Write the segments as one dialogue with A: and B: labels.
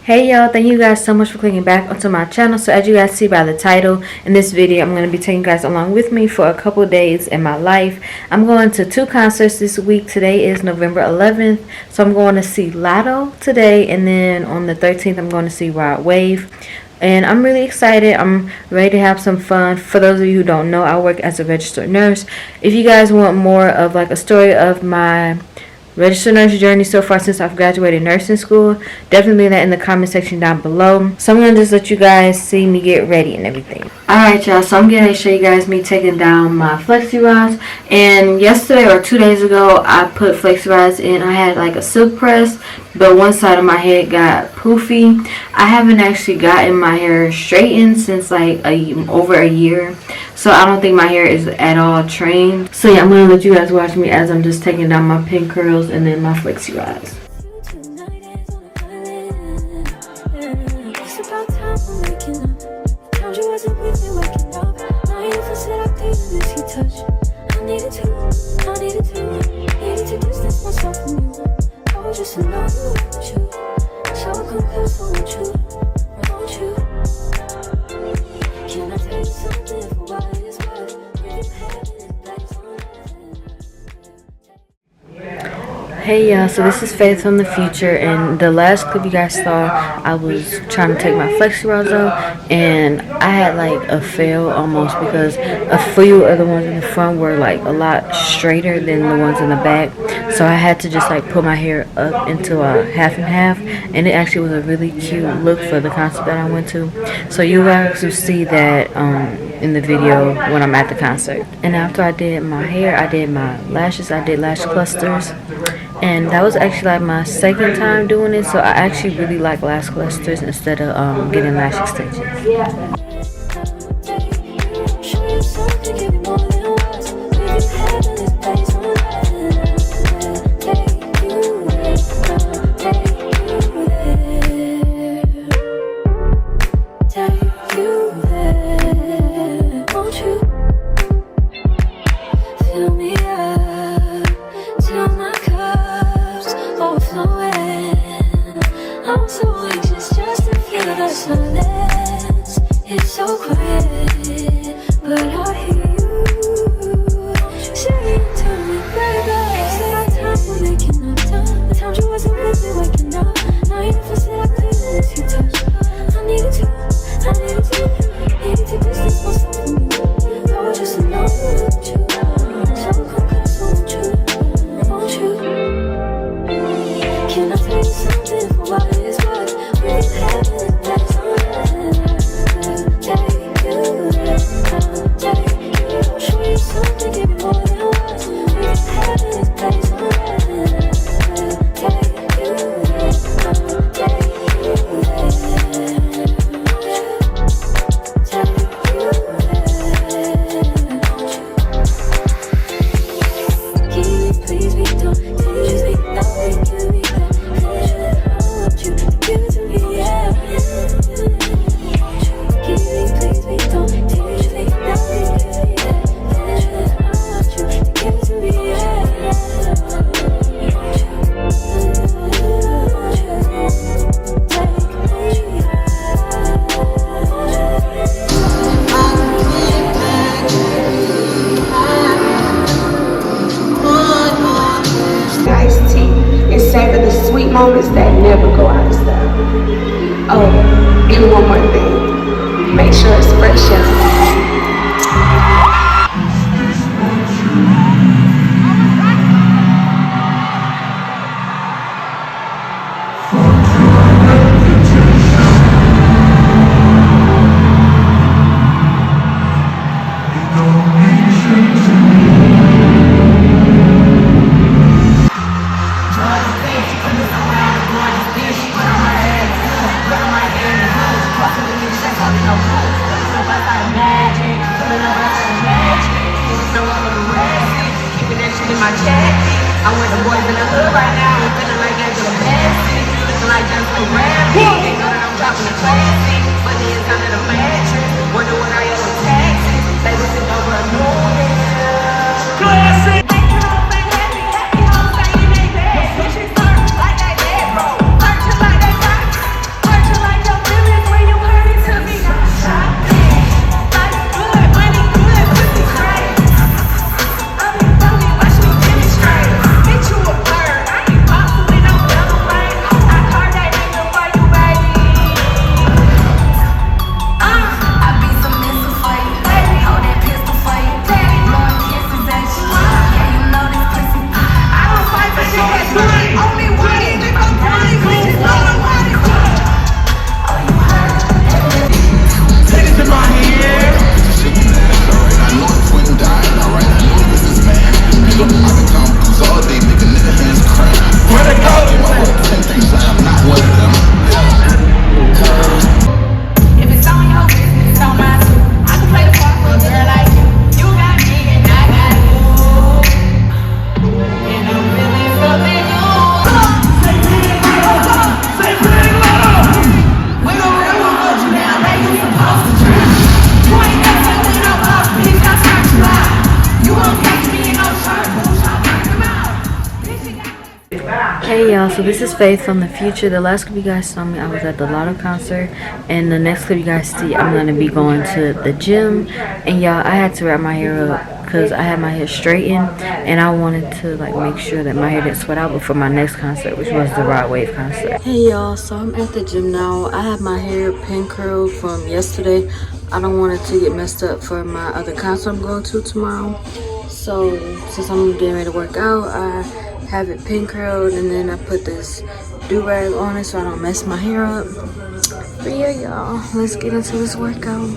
A: Hey y'all, thank you guys so much for clicking back onto my channel. So as you guys see by the title, in this video I'm going to be taking you guys along with me for a couple days in my life. I'm going to 2 concerts this week. Today is November 11th, so I'm going to see Lotto today, and then on the 13th I'm going to see Rod Wave. And I'm really excited. I'm ready to have some fun. For those of you who don't know, I work as a registered nurse. If you guys want more of like a story of my registered nurse journey so far since I've graduated nursing school, definitely leave that in the comment section down below. So I'm gonna just let you guys see me get ready and everything. Alright y'all, so I'm gonna show you guys me taking down my flexi rods. And yesterday or 2 days ago I put flexi rods in. I had like a silk press, but one side of my head got poofy. I haven't actually gotten my hair straightened since like over a year, so I don't think my hair is at all trained. So yeah, I'm gonna let you guys watch me as I'm just taking down my pin curls and then my flexi rods. Hey y'all, so this is Faith from the future, and the last clip you guys saw, I was trying to take my flexi rods off, and I had like a fail almost because a few of the ones in the front were like a lot straighter than the ones in the back. So I had to just like put my hair up into a half and half, and it actually was a really cute look for the concert that I went to. So you guys will see that in the video when I'm at the concert. And after I did my hair, I did my lashes, I did lash clusters. And that was actually like my second time doing it, so I actually really like lash clusters instead of getting lash extensions. Yeah.
B: I'm so anxious just to feel the silence. It's so quiet, but I hear you saying to me, baby. Said our time we're making up time. The times you wasn't with me waking up. Now you never said I couldn't miss your touch. I needed to distance myself from you. I was just alone with you. So come close, won't you? Can I tell you something for what it is worth? We have it, that's all. I'll show you something, give you more than words. We have it, that's all.
C: Moments that never go out of style. Oh, and one more thing. Make sure it's fresh.
D: My check. I'm with the boys in the hood right now. I'm feeling like Angela Bassett. Looking like just a rabbit. They know that I'm dropping the classic. Money is under the mattress. Wonder what I owe in taxes. They looking over a new classic. Like they bad, bro. Searching like they box.
A: y'all, so this is Faith from the future. The last clip you guys saw me, I was at the Lotto concert, and the next clip you guys see, I'm going to be going to the gym. And y'all, I had to wrap my hair up because I had my hair straightened, and I wanted to like make sure that my hair didn't sweat out before my next concert, which was the Rod Wave concert. Hey y'all, so I'm at the gym now. I have my hair pin curled from yesterday. I don't want it to get messed up for my other concert I'm going to tomorrow. So since I'm getting ready to work out, I have it pin curled, and then I put this do-rag on it so I don't mess my hair up. But yeah, y'all, let's get into this workout.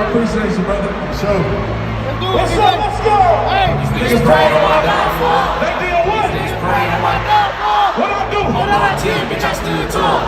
E: Appreciate you, brother. Sure. What's up? Let's go. Hey, niggas praying on my downfall. They did what? Niggas praying on my downfall. What I do? When I'm 10, bitch, I stood tall.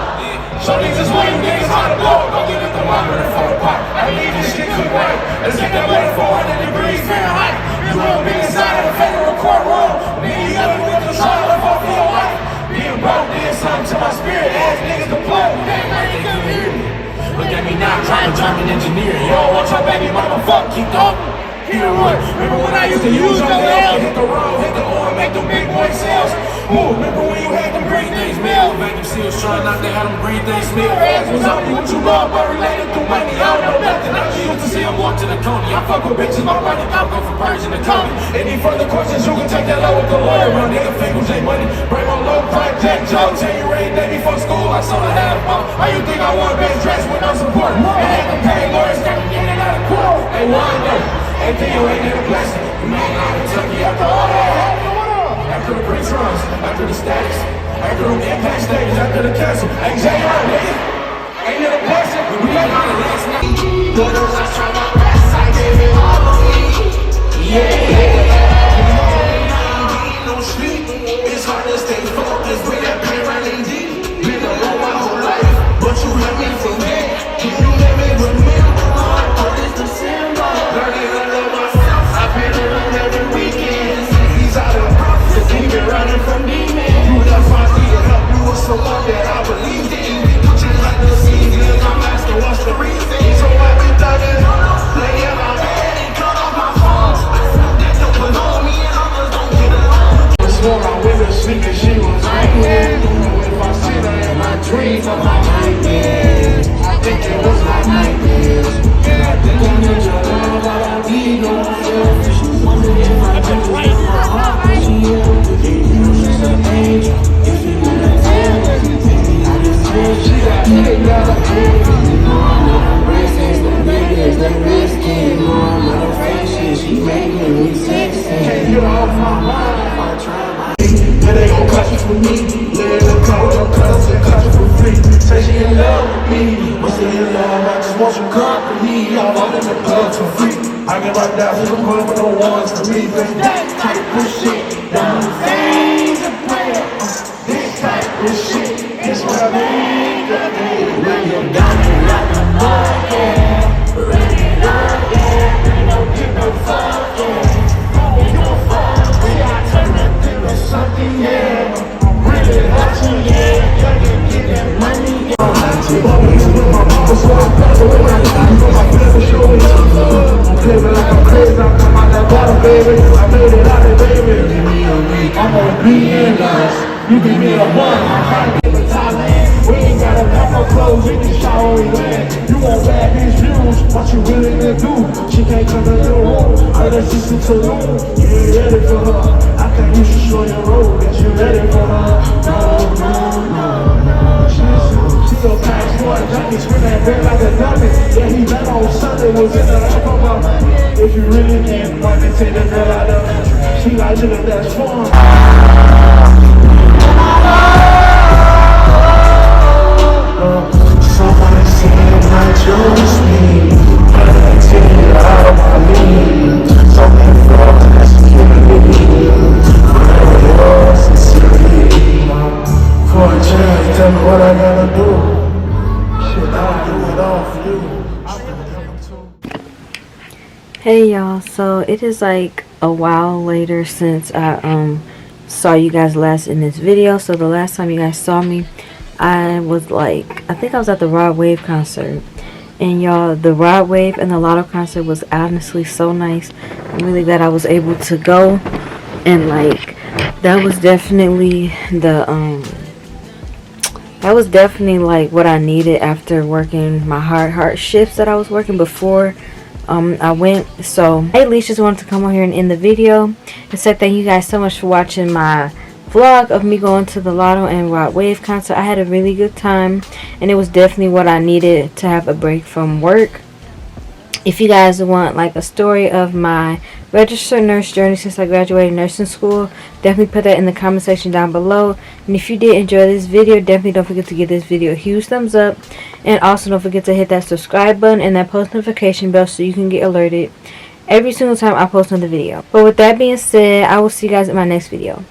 E: Show niggas what you niggas how to blow. Go get a thermometer for the pot. I need this shit cook right. Let's get that weather 400 degrees Fahrenheit. You will be inside of the federal courtroom. Nigga, you got me with the trial of off your wife. Being broke did something to my spirit. Ass niggas deployed. They ain't gonna hear me. Look at me now, trying to jump an engineer. You don't want your baby mama, fuck, keep going. Here what? Remember when I used to use your L? Hit the road, hit the oil, make them big boy sales. Ooh, remember when you had them green things smell? Vacuum seals trying not to have them green things smell. Ass was on me, what you love, but related to money. I don't know nothing. I just used to see them walk to the Coney. I fuck with bitches, my brother, I go for Persian and Tony. Any further questions, you can take that up with the lawyer. Run nigga, fingers ain't money. Bring on low price, Jack Joe. Tell you rain day before school, I sold a half ball. How you think I want best dressed with no support? And had them paying lawyers, got me getting out of court. They won though. Ain't think you ain't get a blessing. You made out of Kentucky after all that happened. After the pre-runs, after the statics, after the impact stages, after the cancel. Hey, J.R., nigga, ain't it a blessing? We got out of last night. I tried my best, I gave it all to me. Yeah. No sleep, it's hard to stay focused with that pain running deep. Been alone my whole life, but you let me forget. Can you let me remember my heart is December? Learning to love myself, I've been alone every weekend. These are the prophets, even running from demons. You left my seat to help you with someone that I believed in. Put you like the seasons, I'm asking what's the reason. So I've been thugging, laying my bed and cut off my phone. I felt that don't belong me and others don't get along. I swore I with her sleeping, she was right here. If I see her in my dreams, I'm my nightmares. I think it was my nightmares. And I think I need your love, I don't need no selfish. Wonder if I could break my heart, but she able to get you. She's an angel, if you wanna tell me. I just feel she got hit, got a kid. You know I'm not embracing, the niggas, they risking. You know I'm not a fashion, she making me sexy. Can't get off my mind if I try my yeah, they gon' cut you for me. Lay in the car with your cousin, cut you for free. Say she in love with me, but she in love, I just want your company. I'm all in the club for free. I get right down to the club with no ones for me. This type of shit, dumb things to play. This type of shit is what I need. When you're down, you like a bug, yeah. Ready to love, yeah. Ain't no give no fuck, yeah. You a fuck, we got turned up into something, yeah. Really hot, yeah. Gotta get that money, yeah. I'm always with my mama, so I'm better with my life. I'm never showing up love. I'm living like I'm crazy, I'm coming out that bottom, baby. I made it out of baby. Give me a week, I'm gonna be in us. You give me a one, I'm trying to get to Thailand. We ain't gotta pack no clothes, we can shower we land. You won't bad these views, what you willing to do? She can't come to the room. brother, sister to Lou. You ain't ready for her. I think you should show your role that you ready for her. No. She go past one, Johnny scream that bed like a dummy. Yeah, he met on Sunday, was in the life of my money. If you really need money, take the girl out of it. She like you, that's fun. Someone saying not just me, but I take it out of my league. Something flaws and that's security. Whatever yours, sincerely. For a chance, tell me what I gotta do. Shit, I'll do it all for you.
A: Hey y'all, so it is like a while later since I saw you guys last in this video. So the last time you guys saw me, I think I was at the Rod Wave concert. And y'all, the Rod Wave and the Lotto concert was honestly so nice. I'm really glad I was able to go. And like, that was definitely like what I needed after working my hard shifts that I was working before I went. So I at least just wanted to come on here and end the video and say thank you guys so much for watching my vlog of me going to the Lotto and Rod Wave concert. I had a really good time, and it was definitely what I needed to have a break from work. If you guys want like a story of my registered nurse journey since I graduated nursing school, definitely put that in the comment section down below. And if you did enjoy this video, definitely don't forget to give this video a huge thumbs up, and also don't forget to hit that subscribe button and that post notification bell so you can get alerted every single time I post another video. But with that being said, I will see you guys in my next video.